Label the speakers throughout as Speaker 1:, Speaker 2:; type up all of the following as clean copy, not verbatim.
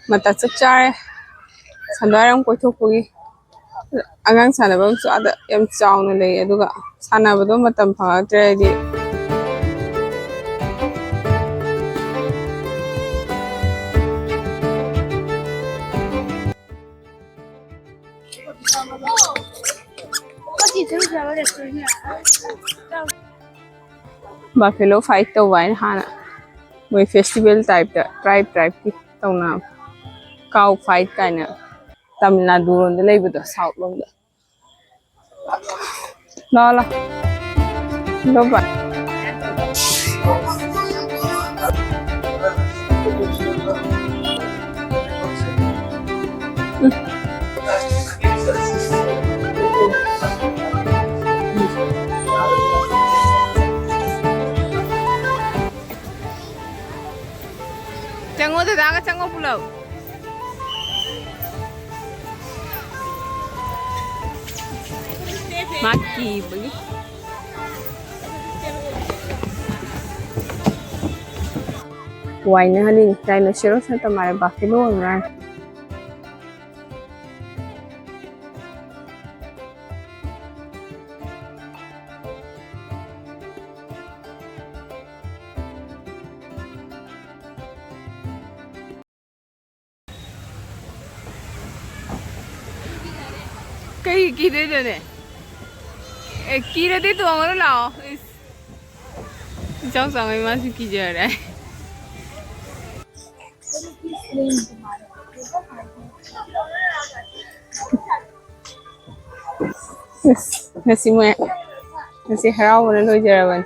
Speaker 1: mata chap chare sandaram koithokpugi angang sanabamsu ada yam chawna lei aduga sanabado matam phangaktredi buffalo fight to wine hana moi festival type da tribe ki tawna cow fight kaina Tamil Nadu ronda leibado south lomda la lo ba chango da daga chango pulau maki bagi wine hani rhinoceros na tamare buffalo ngan cái kia đấy rồi nè kia đấy tuồng nó nào trong sao mày mang kia giờ đấy nasi mẹ nasi harau nó lôi giờ rồi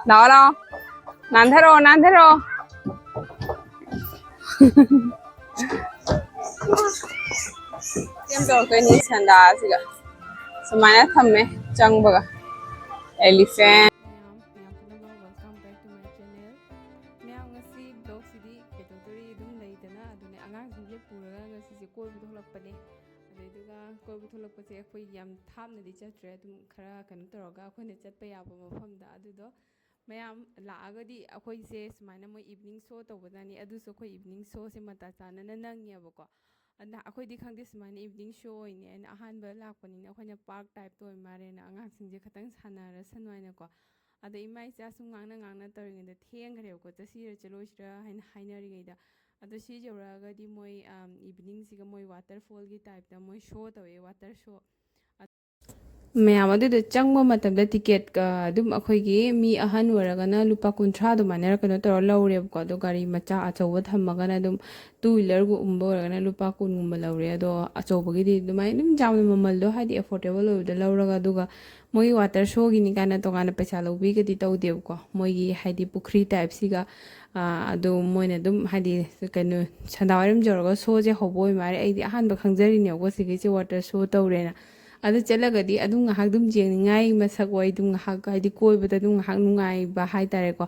Speaker 1: đó đó nan thế rồi tiêm đồ cái ní sanda gì cả semuanya thầm ấy trăng bờ elephant koi thulak pase khoi yam tham na di chatre dum khara kan toroga khoi ne chat pa ya ba mafam da adu do mayam la aga di khoi se smaina mo evening show to badani adu so khoi evening show se mata chana na nang ya ba ko ana khoi di khang di smaina evening show ni ana ahan ba lak pani na khoi na park type to mare na anga sing je khatang sana ra sanwai na ko ada imai cha sum ngang na taring da theng gare ko ta sir chalo sira hain hainari gai da अदो सी जौरागदी मोई evening सिगा मोई waterfall की type दा मोई show तवे water show ma'am अदुदो चंगबो मतमदा ticket का दुम अखोइगी मी अहन वरगना लुपा कुंथ्रा दो मानेर कनो तोर लौरेब को दो गाड़ी मचा अचौब थमगना दुम टू व्हीलर गु उम्बो वरगना लुपा कुन गुम लौरे अदो अचौबगी दुमाई दुम जाम ममल दो हादि अफोर्डेबल ओबदा लौरगा दुगा मोई वाटर शो गिनी काना तोगाना पैसा लौबी गदी तौदेब को मोई हादि पुखरी टाइप सिगा अदो मोइना दुम हादि कनो संदावरम जरगा शो जे होबोय मारे आइदि अहान ब खंजरिने को सिगे से वाटर शो तौरेना अदु चलगदी अदु ngahak dum jengai masak wai dum ngahak haidi koibada dum ngahak nungai ba hai tare ko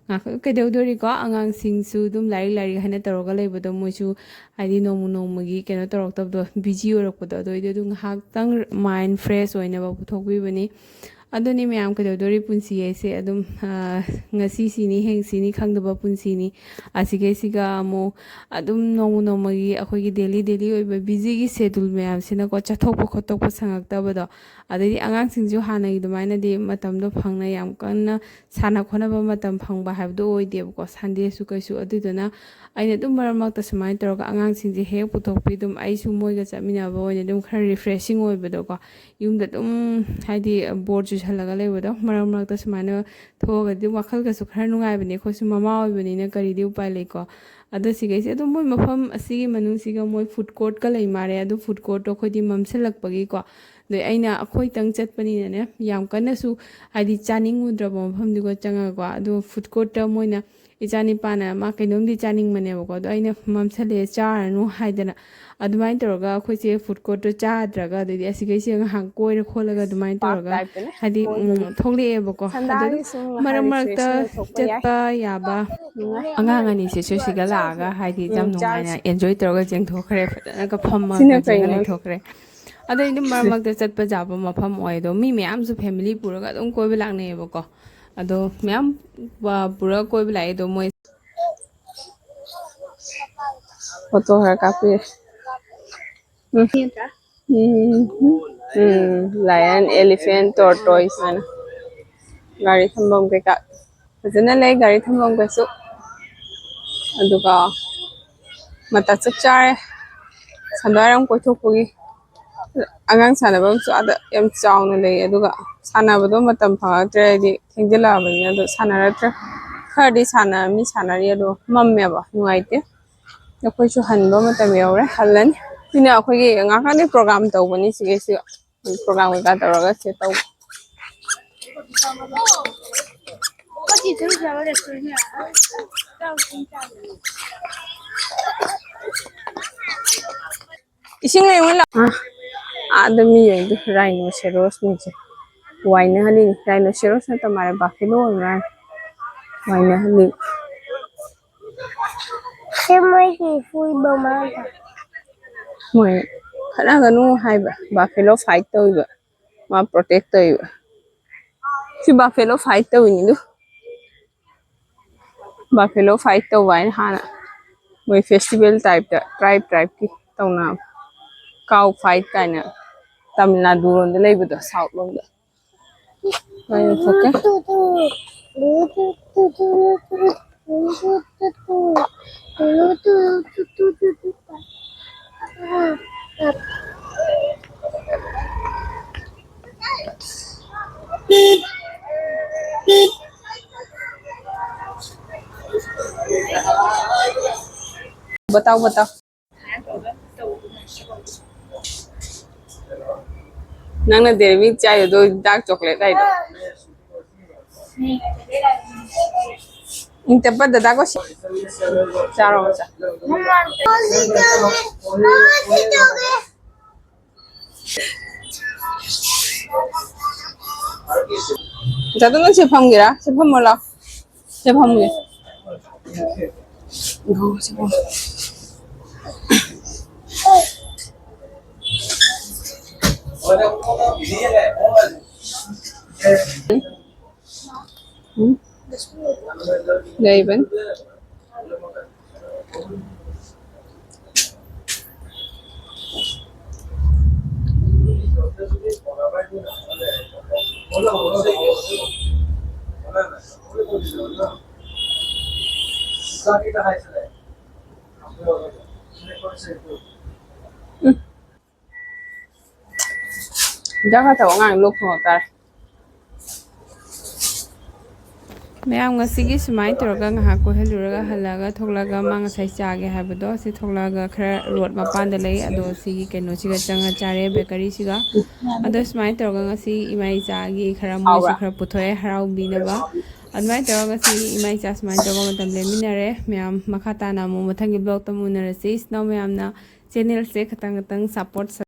Speaker 1: ngahak kedeudori ko angang singsu dum lari hana toroga leibodo moisu haidi nomu gi keno torok tab do busy orokpodo do idu ngahak tang mind fresh oina ba puthokbi bani adoni ma'am कदौदोरी पुंसी ऐसे अदुम ngasi sini heng sini khangdaba punsini asige siga mo adum nomu gi akhoi daily oiba busy gi schedule ma'am sina ko chathok khotok sangakta bado adai angang singju hana gi dumaina di matam do phangna yam kanna sana khona ba matam phangba habdo oide ko sunday su kaisu adudona aina dum maramak ta samai toroga angang singje he puthokpi dum ai su moi ga chamina ba oina dum khara refreshing oibado ko yumda dum haidi board halaga leibado maram ta sumana thoga di wakhal ga su khara nungai bani khosu mama oibani na kari di upai leiko ado sigai se ado moi mafam asigi manung siga moi food court ka lei mare ado food court to khodi mamselak pagi ko de aina akhoi tang chatpani ne yam kana su haidi chaning udra mafam di ko changa ko ado food court ta moina ichani pana ma kainom di chaning mane ko ado aina mamsale charanu haidana adumai toroga khoi se food court to chadraga de asigai se hang koi ra kholaga adumai toroga hadi thokle bako maram ta chatpa yaba angang ani se siga laga hadi jam nungaina enjoy toroga jeng thokre fadana ka phamma jeng thokre ado indum maram ta chatpa jaba mafam oi do mi myam su family puraga dum koi belakne bako ado myam pura koi belai do moi photo खरा copy lion elephant tortoise माने गाड़ी थम्बम कई का फजना लay गाड़ी थम्बम कसु अदुगा मता चक चारे संदारम कोइथोकपुगी अगांग सानबमसु आदा यम चावना लay अदुगा सानाबदो मतम फंगत्रेदि थेंजलाबनि अदो सानारत्र खरदि साना मी सानारि अदो मम्मेबा नुआइते अखोइसु हनबा मतम यौरे हलन तिना अखोइगे ngahakni program tawbani sigesi program ka tawraga se taw ising leung la adami yeng rhinoceros ni che waina hali rhinoceros na tamare buffalo na waina hali semoi ki fui bomata moi khana ganu haiba buffalo fight toiba ma protect toiba si buffalo fight tawini du buffalo fight tawai hana moi festival type da tribe ki tawna cow fight kaina Tamil Nadu ronda leibado south londa ai thokke बताओ बताओ nangna derby chai do dark chocolate ai do inte padda da ko charo cha jadu na se pham gira se pham mola se pham ge no se pham Leiben jaga taw ngang lok ho tar ma'am ngasi sumai toroga ngahak ko heluraga halaga thoglaga ma ngasai chage habado si thoglaga khara road mapan da lei ado si keno siga changa chare bakery siga ado sumai toroga ngasi imai chagi khara moi su khara puthoe harau binaba admai toroga si imai cha sumai toroga matam le minare ma'am makha ta na mo mathangi blog ta munarasi snow ma'am na channel se khatang support